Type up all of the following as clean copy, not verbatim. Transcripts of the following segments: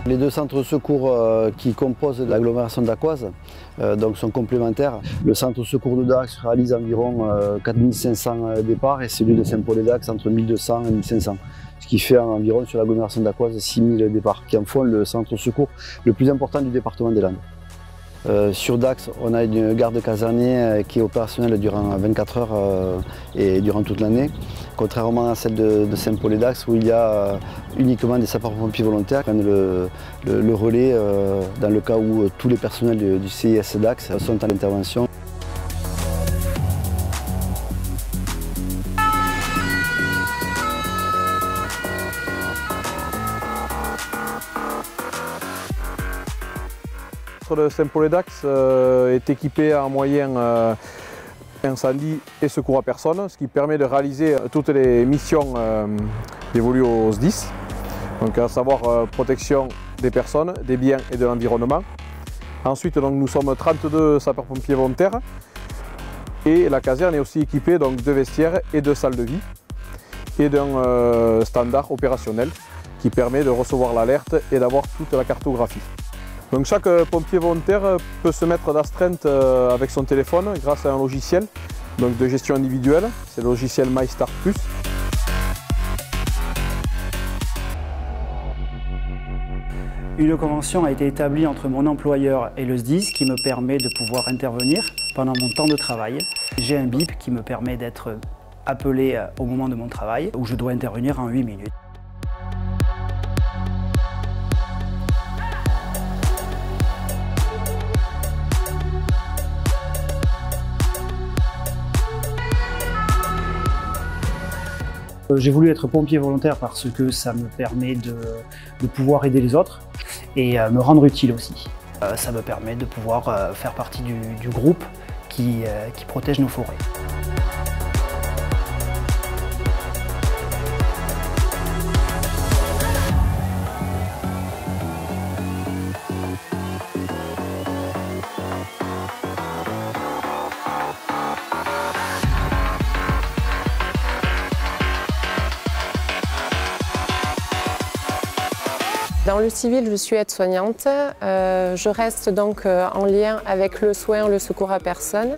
Les deux centres de secours qui composent l'agglomération dacquoise sont complémentaires. Le centre de secours de Dax réalise environ 4500 départs et celui de Saint-Paul-et-Dax entre 1200 et 1500. Ce qui fait environ sur l'agglomération dacquoise 6000 départs, qui en font le centre de secours le plus important du département des Landes. Sur Dax, on a une garde casernée qui est opérationnelle durant 24 heures et durant toute l'année, contrairement à celle de Saint-Paul-et-Dax où il y a uniquement des sapeurs-pompiers volontaires qui prennent le relais dans le cas où tous les personnels du CIS Dax sont à l'intervention. Le Saint-Paul-et-Dax est équipé en moyen incendie et secours à personne, ce qui permet de réaliser toutes les missions dévolues au SDIS, donc à savoir protection des personnes, des biens et de l'environnement. Ensuite, donc, nous sommes 32 sapeurs-pompiers volontaires et la caserne est aussi équipée donc, de vestiaires et de salles de vie et d'un standard opérationnel qui permet de recevoir l'alerte et d'avoir toute la cartographie. Donc chaque pompier volontaire peut se mettre d'astreinte avec son téléphone grâce à un logiciel donc de gestion individuelle, c'est le logiciel MyStart Plus. Une convention a été établie entre mon employeur et le SDIS qui me permet de pouvoir intervenir pendant mon temps de travail. J'ai un bip qui me permet d'être appelé au moment de mon travail où je dois intervenir en 8 minutes. J'ai voulu être pompier volontaire parce que ça me permet de pouvoir aider les autres et me rendre utile aussi. Ça me permet de pouvoir faire partie du groupe qui protège nos forêts. Dans le civil, je suis aide-soignante. Je reste donc en lien avec le soin, le secours à personne.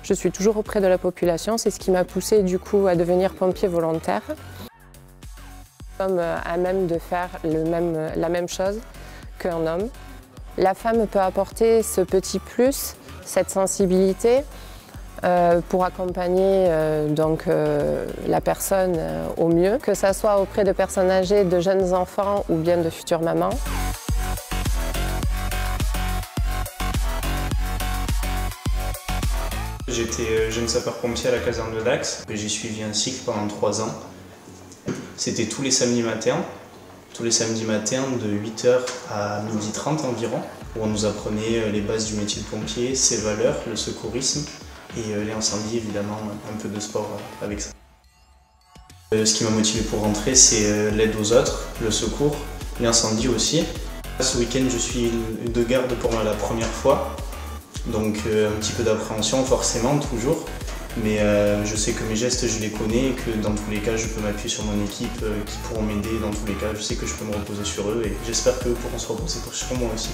Je suis toujours auprès de la population. C'est ce qui m'a poussée du coup à devenir pompier volontaire. Nous sommes à même de faire la même chose qu'un homme. La femme peut apporter ce petit plus, cette sensibilité, pour accompagner la personne au mieux, que ce soit auprès de personnes âgées, de jeunes enfants ou bien de futures mamans. J'étais jeune sapeur-pompier à la caserne de Dax. J'ai suivi un cycle pendant 3 ans. C'était tous les samedis matins de 8 h à 12h30 environ, où on nous apprenait les bases du métier de pompier, ses valeurs, le secourisme, et les incendies, évidemment, un peu de sport avec ça. Ce qui m'a motivé pour rentrer, c'est l'aide aux autres, le secours, l'incendie aussi. Ce week-end, je suis de garde pour la première fois, donc un petit peu d'appréhension forcément, toujours. Mais je sais que mes gestes, je les connais et que dans tous les cas, je peux m'appuyer sur mon équipe qui pourront m'aider. Dans tous les cas, je sais que je peux me reposer sur eux et j'espère qu'eux pourront se reposer sur moi aussi.